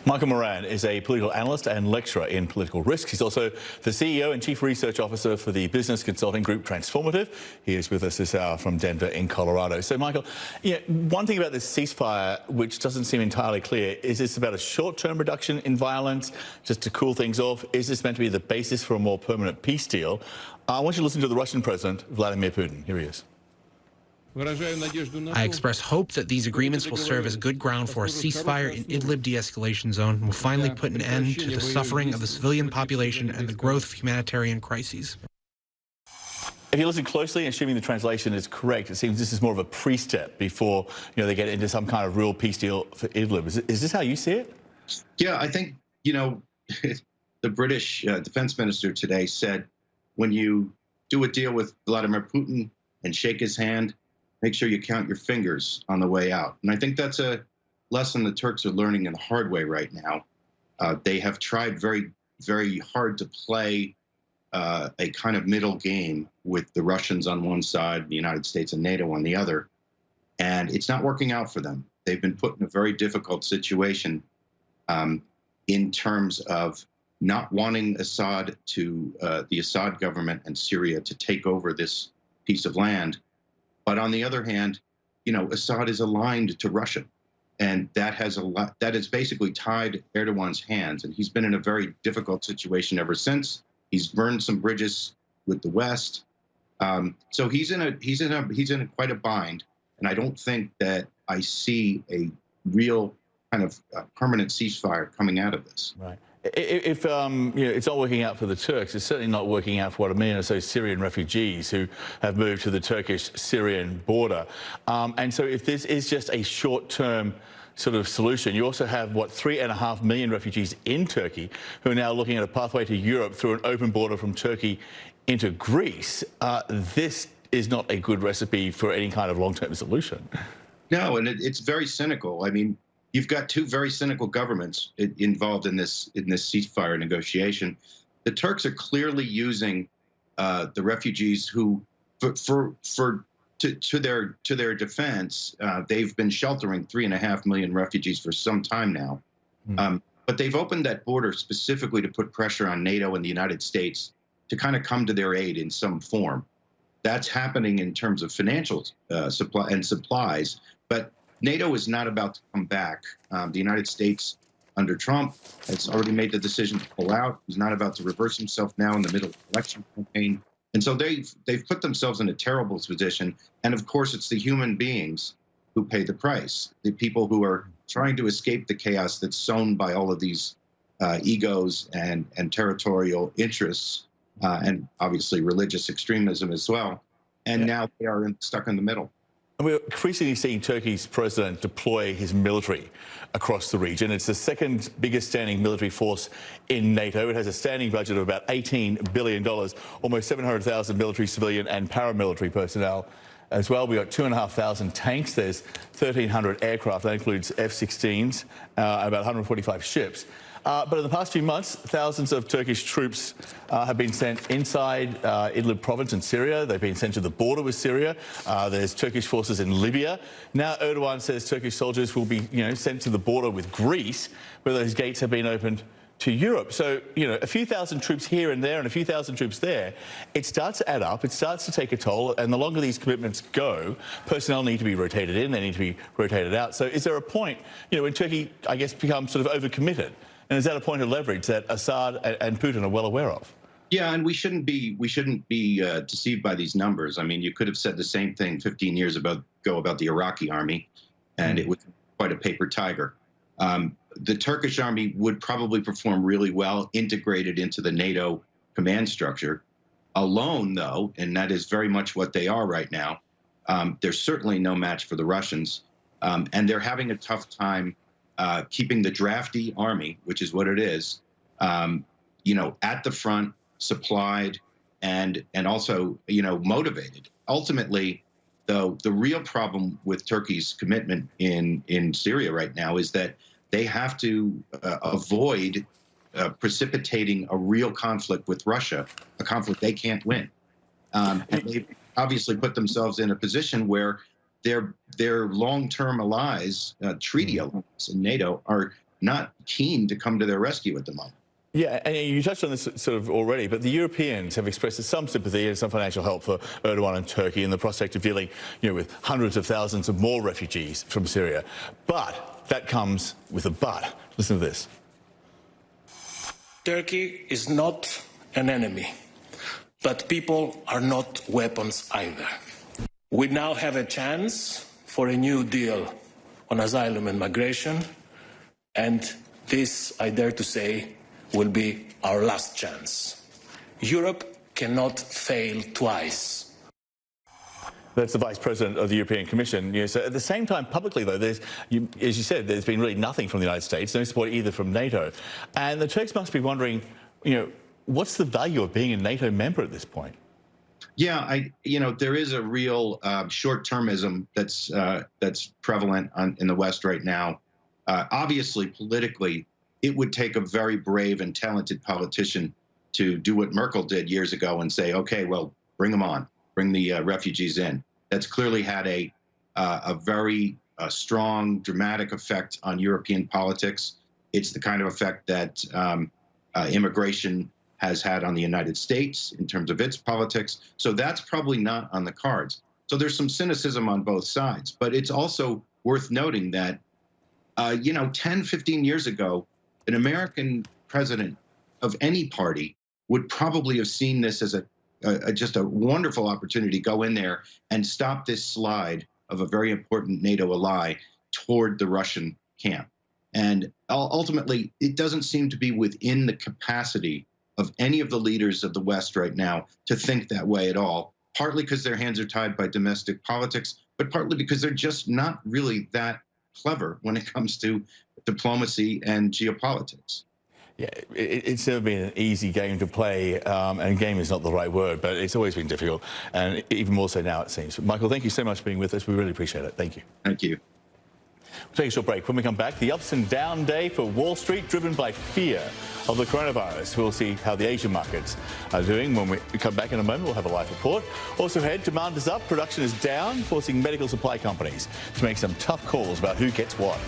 Michael Moran is a political analyst and lecturer in political risk. He's also the CEO and Chief Research Officer for the business consulting group Transformative. He is with us this hour from Denver in Colorado. So, Michael, one thing about this ceasefire which doesn't seem entirely clear, is this about a short-term reduction in violence, just to cool things off? Is this meant to be the basis for a more permanent peace deal? I want you to listen to the Russian President, Vladimir Putin. Here he is. I express hope that these agreements will serve as good ground for a ceasefire in Idlib de-escalation zone and will finally put an end to the suffering of the civilian population and the growth of humanitarian crises. If you listen closely, assuming the translation is correct, it seems this is more of a pre-step before they get into some kind of real peace deal for Idlib. Is this how you see it? Yeah, I think, the British defense minister today said, when you do a deal with Vladimir Putin and shake his hand, make sure you count your fingers on the way out. And I think that's a lesson the Turks are learning in the hard way right now. They have tried very, very hard to play a kind of middle game with the Russians on one side, the United States and NATO on the other. And it's not working out for them. They've been put in a very difficult situation in terms of not wanting Assad to, the Assad government and Syria to take over this piece of land. But on the other hand, Assad is aligned to Russia, and that has basically tied Erdogan's hands, and he's been in a very difficult situation ever since. He's burned some bridges with the West, so he's in quite a bind, and I don't think that I see a real kind of permanent ceasefire coming out of this. Right. If it's not working out for the Turks, it's certainly not working out for what, 1 million or so Syrian refugees who have moved to the Turkish-Syrian border. And so if this is just a short-term sort of solution, you also have, 3.5 million refugees in Turkey who are now looking at a pathway to Europe through an open border from Turkey into Greece. This is not a good recipe for any kind of long-term solution. No, and it's very cynical. I mean, you've got two very cynical governments involved in this ceasefire negotiation. The Turks are clearly using the refugees who, to their defense, they've been sheltering 3.5 million refugees for some time now. But they've opened that border specifically to put pressure on NATO and the United States to kind of come to their aid in some form. That's happening in terms of financial supply and supplies, but NATO is not about to come back. The United States, under Trump, has already made the decision to pull out. He's not about to reverse himself now in the middle of the election campaign. And so they've put themselves in a terrible position. And of course, it's the human beings who pay the price, the people who are trying to escape the chaos that's sown by all of these egos and territorial interests, and obviously religious extremism as well. And now they are stuck in the middle. We're increasingly seeing Turkey's president deploy his military across the region. It's the second biggest standing military force in NATO. It has a standing budget of about $18 billion, almost 700,000 military, civilian and paramilitary personnel as well. We've got 2,500 tanks. There's 1,300 aircraft. That includes F-16s, about 145 ships. But in the past few months, thousands of Turkish troops have been sent inside Idlib province in Syria. They've been sent to the border with Syria. There's Turkish forces in Libya. Now Erdogan says Turkish soldiers will be, sent to the border with Greece, where those gates have been opened to Europe. So, a few thousand troops here and there and a few thousand troops there, it starts to add up, it starts to take a toll, and the longer these commitments go, personnel need to be rotated in, they need to be rotated out. So is there a point, when Turkey, I guess, becomes sort of overcommitted? And is that a point of leverage that Assad and Putin are well aware of? Yeah, and we shouldn't be deceived by these numbers. I mean, you could have said the same thing 15 years ago about the Iraqi army, and it was quite a paper tiger. The Turkish army would probably perform really well integrated into the NATO command structure. Alone, though, and that is very much what they are right now, they're certainly no match for the Russians, and they're having a tough time keeping the drafty army, which is what it is, at the front, supplied, and also, motivated. Ultimately, though, the real problem with Turkey's commitment in Syria right now is that they have to avoid precipitating a real conflict with Russia, a conflict they can't win. And they've obviously put themselves in a position where their long-term allies, treaty allies in NATO, are not keen to come to their rescue at the moment. Yeah, and you touched on this sort of already, but the Europeans have expressed some sympathy and some financial help for Erdogan and Turkey in the prospect of dealing, with hundreds of thousands of more refugees from Syria. But that comes with a but. Listen to this. Turkey is not an enemy, but people are not weapons either. We now have a chance for a new deal on asylum and migration, and this, I dare to say, will be our last chance. Europe cannot fail twice. That's the Vice President of the European Commission. So at the same time, publicly, though, as you said, there's been really nothing from the United States, no support either from NATO. And the Turks must be wondering, what's the value of being a NATO member at this point? Yeah, there is a real short-termism that's prevalent in the West right now. Obviously, politically, it would take a very brave and talented politician to do what Merkel did years ago and say, okay, well, bring them on, bring the refugees in. That's clearly had a very strong, dramatic effect on European politics. It's the kind of effect that immigration has had on the United States in terms of its politics. So that's probably not on the cards. So there's some cynicism on both sides. But it's also worth noting that, 10, 15 years ago, an American president of any party would probably have seen this as just a wonderful opportunity to go in there and stop this slide of a very important NATO ally toward the Russian camp. And ultimately, it doesn't seem to be within the capacity of any of the leaders of the West right now to think that way at all, partly because their hands are tied by domestic politics, but partly because they're just not really that clever when it comes to diplomacy and geopolitics. Yeah, it's never been an easy game to play, and game is not the right word, but it's always been difficult, and even more so now, it seems. But Michael, thank you so much for being with us. We really appreciate it. Thank you. Thank you. We'll take a short break. When we come back, the ups and down day for Wall Street, driven by fear of the coronavirus. We'll see how the Asian markets are doing. When we come back in a moment, we'll have a live report. Also ahead, demand is up, production is down, forcing medical supply companies to make some tough calls about who gets what.